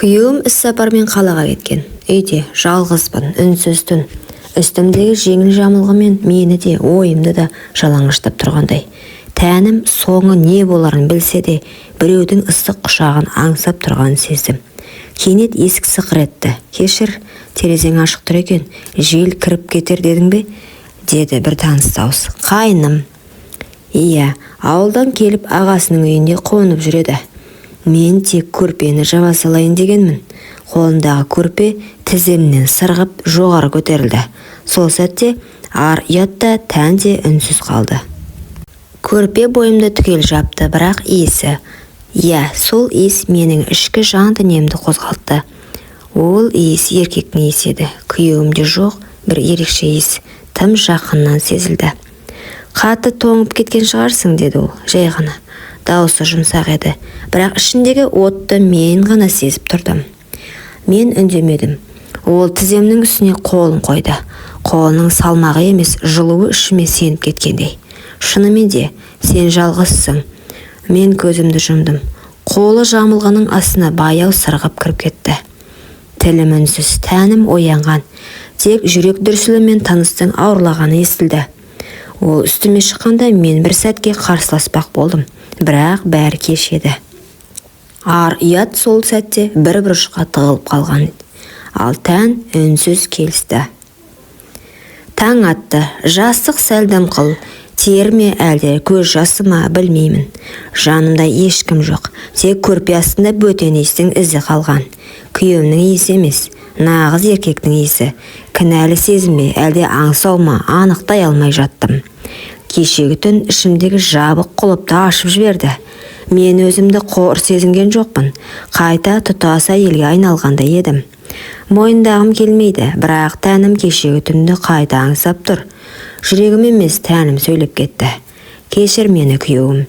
Күйеуім іссапармен қалаға кеткен. Үйде жалғызбын, үнсіз түн. Үстімдегі жеңіл жамылғымен мені де, ойымды да жалаңаштап тұрғандай. Тәнім соңы не боларын білсе де, біреудің ыстық құшағын аңсап тұрғанын сездім. Кенет есік сықыр етті. Кешір, терезең ашық тұр екен, жел кіріп кетер дедің бе? Деді бір таныс дауыс. Қайным. Иә, ауылдан келіп ағасының үйінде қонып жүреді. Мен тек көрпені жаба салайын дегенмін. Қолындағы көрпе тіземнен сырғып жоғары көтерілді. Сол сәтте ар ұятта тән де үнсіз қалды. Көрпе бойымды түгел жапты, бірақ иісі. Иә, сол иіс менің ішкі жан дүниемді қозғалтты. Ол иіс еркектің иісі еді. Күйеуімде жоқ бір ерекше иіс, тым жақыннан сезілді. Қатты тоңып кеткен шығарсың, деді ол, жай ғана. Дауысы жұмсақ еді, бірақ ішіндегі отты мен ғана сезіп тұрдым. Мен үндемедім. Ол тіземнің үстіне қолын қойды. Қолының салмағы емес, жылуы ішіме сеніп кеткендей. Шынымен де, сен жалғызсың. Мен көзімді жұмдым. Қолы жамылғының астына баяу сырғып кіріп кетті. Тілім үнсіз, тәнім оянған. Тек жүрек дүрсілімен тыныстың ауырлағаны естілді. Ол үстіме шыққанда мен бір сәтке қарсыласпақ болдым. Бірақ бәрі кеш еді. Ар ұят сол сәтте бір бұрышқа тығылып қалған. Ал тән үнсіз келісті. Таң атты, жастық сәлдім қыл, терме әлде көз жасы ма білмеймін. Жанымда ешкім жоқ, тек көрпе астында бөтен иістің ізі қалған. Күйеуімнің иісі емес, нағыз еркектің иісі. Кінәлі сезімбе, әлде аңсау ма, анықтай алмай жаттым. Кешегі түн ішімдегі жабық құлыпты ашып жіберді. Мен өзімді қор сезінген жоқпын. Қайта тұтас әйелге айналғандай едім. Мойындағым келмейді, бірақ тәнім кешегі түнді қайта аңсап тұр. Жүрегім емес, тәнім сөйлеп кетті. Кешір мені, күйеуім.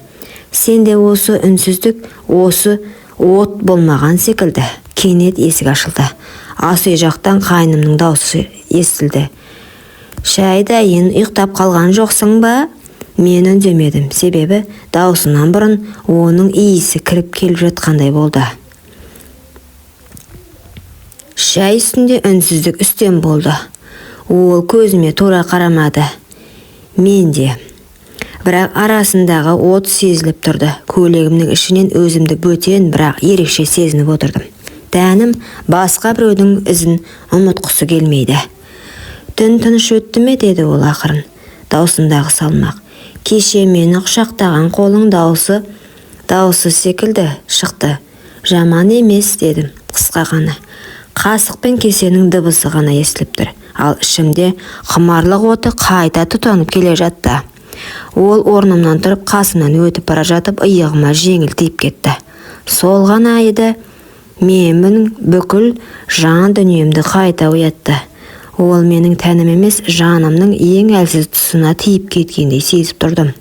Сенде осы үнсіздік, осы от болмаған секілді. Кенет есік ашылды. Ас үй жақтан қайнымның даусы естілді. Шайдайын, ұйықтап қалған жоқсың ба? Мен үндемедім, себебі даусынан бұрын оның иісі кіріп келіп жатқандай болды. Шай үстінде үнсіздік үстем болды. Ол көзіме тура қарамады. Мен де. Бірақ арасындағы от сезіліп тұрды. Көйлегімнің ішінен өзімді бөтен, бірақ ерекше сезініп отырдым. Тәнім басқа біреудің ізін ұмытқысы келмейді. Түн тыныш өтті ме, деді ол ақырын. Даусындағы салмақ. Кеше мені құшақтаған қолың дауысы секілді шықты. Жаман емес, дедім, қысқа ғана. Қасық пен кесенің дыбысы ғана естіліп тұр. Ал ішімде құмарлық оты қайта тұтанып келе жатты. Ол орнымнан тұрып қасымнан өтіп бара жатып иығыма жеңіл тиіп кетті. Сол ғана еді, менің бүкіл жан дүниемді қайта оятты. Ол менің тәнім емес, жанымның ең әлсіз тұсына тиіп кеткендей сезіп тұрдым.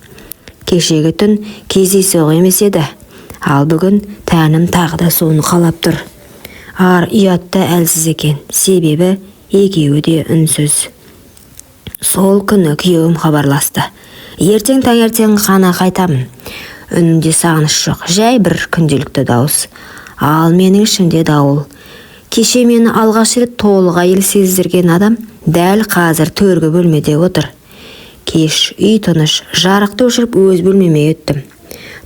Кешегі түн кездейсоқ емес еді, ал бүгін тәнім тағы да соны қалап тұр. Ар ұятта әлсіз екен, себебі екеуі де үнсіз. Сол күні күйеуім хабарласты. Ертең таңертең ғана қайтамын. Үнінде сағыныш жоқ, жай бір күнделікті дауыс. Ал менің ішімде дауыл. Кеше мені алғаш рет толық әйел сездірген адам дәл қазір төргі бөлмеде отыр. Кеш, үй тыныш, жарықты өшіріп өз бөлмеме өттім.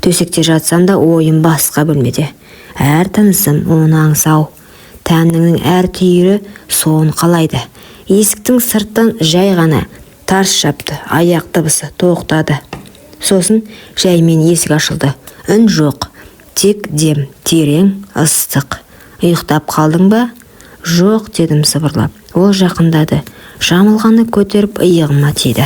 Төсекте жатсам да ойым басқа бөлмеде. Әр тынысым оны аңсау. Тәннің әр түйірі соны қалайды. Есіктің сырттан жай ғана тарс жапты, аяқ дыбысы тоқтады. Сосын жаймен есік ашылды. Үн жоқ, тек дем, терең, ыстық. Ұйықтап қалдың ба? Жоқ, дедім сыбырлап. Ол жақындады. Жамылғаны көтеріп иығыма тиді.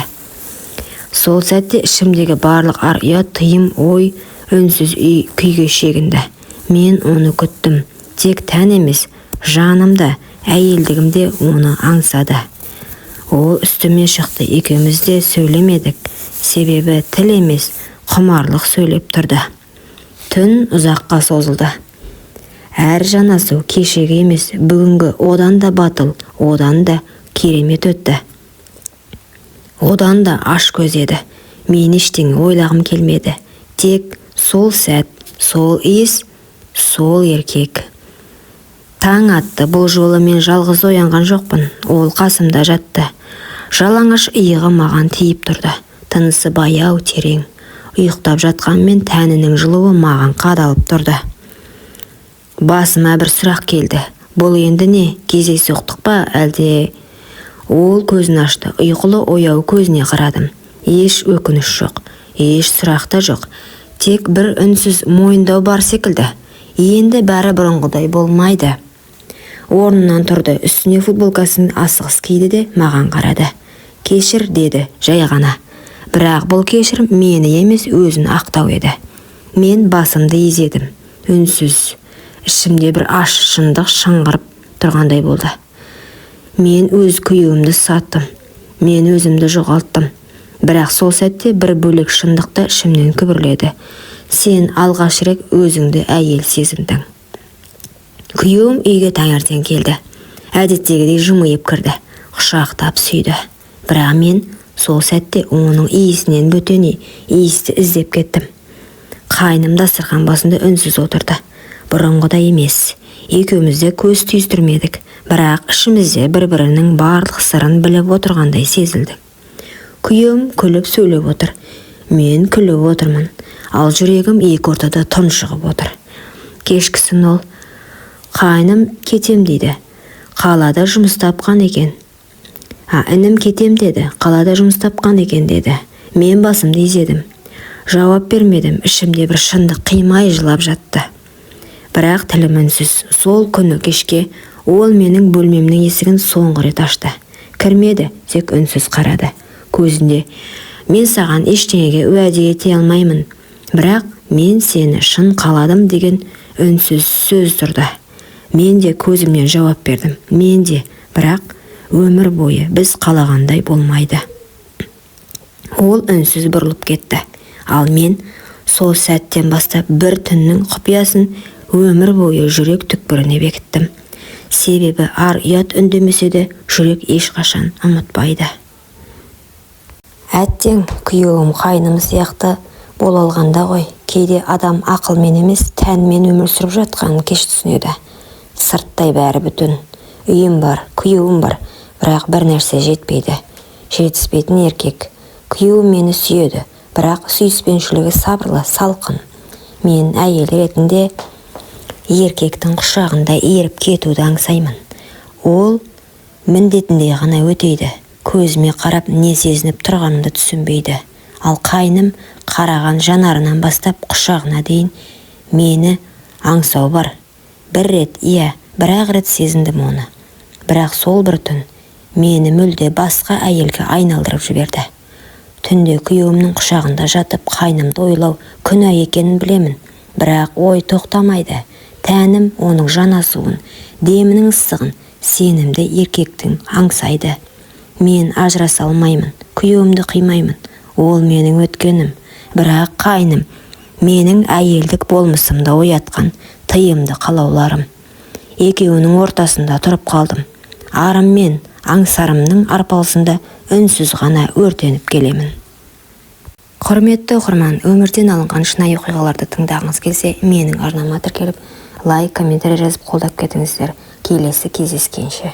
Сол сәтте ішімдегі барлық ар ұят, тыйым, ой, үнсіз күйге шегінді. Мен оны күттім. Тек тән емес, жанымда, әйелдігімде оны аңсады. Ол үстіме шықты, екеуміз де сөйлемедік. Себебі тіл емес, құмарлық сөйлеп тұрды. Түн ұзаққа созылды. Әр жанасу кешегі емес, бүгінгі одан да батыл, одан да керемет өтті. Одан да аш көз еді. Мен ештеңе ойлағым келмеді. Тек сол сәт, сол иіс, сол еркек. Таң атты. Бұл жолы мен жалғыз оянған жоқпын. Ол қасымда жатты. Жалаңаш иығы маған тиіп тұрды. Тынысы баяу, терең. Ұйықтап жатқанмен тәнінің жылуы маған қадалып тұрды. Басыма бір сұрақ келді. Бұл енді не? Кездейсоқтық па, әлде? Ол көзін ашты. Ұйқылы ояу көзіне қарадым. Еш өкініш жоқ, еш сұрақ та жоқ. Тек бір үнсіз мойындау бар секілді. Енді бәрі бұрынғыдай болмайды. Орнынан тұрды, үстіне футболкасын асығыс киді де маған қарады. Кешір деді, жай ғана. Бірақ бұл кешірім мені емес, өзін ақтау еді. Мен басымды изедім, үнсіз. Ішімде бір аш шындық шыңғырып тұрғандай болды. Мен өз күйеуімді саттым. Мен өзімді жоғалттым. Бірақ сол сәтте бір бөлек шындықты ішімнен күбірледі. Сен алғаш рет өзіңді әйел сезіндің. Күйеуім үйге таңертең келді. Әдеттегідей жымиып кірді. Құшақтап сүйді. Бірақ мен сол сәтте оның иісінен бөтен иісті іздеп кеттім. Қайным дастархан басында үнсіз отырды. Бұрынғыдай емес. Екеумізде көз түйістірмедік. Бірақ ішімізде бір-бірінің барлық сырын біліп отырғандай сезілді. Күйеуім күліп сөйлеп отыр. Мен күліп отырмын. Ал жүрегім екі ортада тұншығып отыр. Кешкісін ол: қайным кетем дейді. Қалада жұмыс тапқан екен. Інім кетем деді. Қалада жұмыс тапқан екен деді. Мен басымды изедім. Жауап бермедім. Ішімде бір шындық қимай жылап жатты. Бірақ тілім үнсіз. Сол күні кешке ол менің бөлмемнің есігін соңғы рет ашты. Кірмеді, тек үнсіз қарады. Көзінде: мен саған ештеңеге уәде ете алмаймын. Бірақ мен сені шын қаладым деген үнсіз сөз тұрды. Мен де көзімнен жауап бердім. Мен де, бірақ өмір бойы біз қалағандай болмайды. Ол үнсіз бұрылып кетті. Ал мен сол сәттен бастап бір түннің құпиясын өмір бойы жүрек түкпіріне бекіттім. Себебі ар ұят үндемесе де жүрек ешқашан ұмытпайды. Әттең, күйеуім қайным сияқты бола алғанда ғой. Кейде адам ақылмен емес, тәнмен өмір сүріп жатқанын кеш түсінеді. Сырттай бәрі бүтін. Үйім бар, күйеуім бар, бірақ бір нәрсе жетпейді. Жетіспейтін еркек. Күйеуім мені сүйеді, бірақ сүйіспеншілігі сабырлы, салқын. Мен әйел ретінде еркектің құшағында еріп кетуді аңсаймын. Ол міндетіндей ғана өтейді. Көзіме қарап не сезініп тұрғанымды түсінбейді. Ал қайным қараған жанарынан бастап құшағына дейін мені аңсау бар. Бір рет, бір-ақ рет сезіндім оны. Бірақ сол бір түн мені мүлде басқа әйелге айналдырып жіберді. Түнде күйеуімнің құшағында жатып қайнымды ойлау күнә екенін білемін. Бірақ ой тоқтамайды. Тәнім оның жанасуын, демінің ыстығын, сенімді еркектің аңсайды. Мен ажыраса алмаймын, күйеуімді қимаймын. Ол менің өткенім, бірақ қайным менің әйелдік болмысымды оятқан тыйымды қалауларым. Екеуінің ортасында тұрып қалдым. Арым мен аңсарымның арпалысында үнсіз ғана өртеніп келемін. Құрметті оқырман, өмірден алынған шынайы оқиғаларды тыңдағыңыз келсе, менің арнама тіркеліп, лайк, комментарий жазып қолдап кетіңіздер. Келесі кездескенше.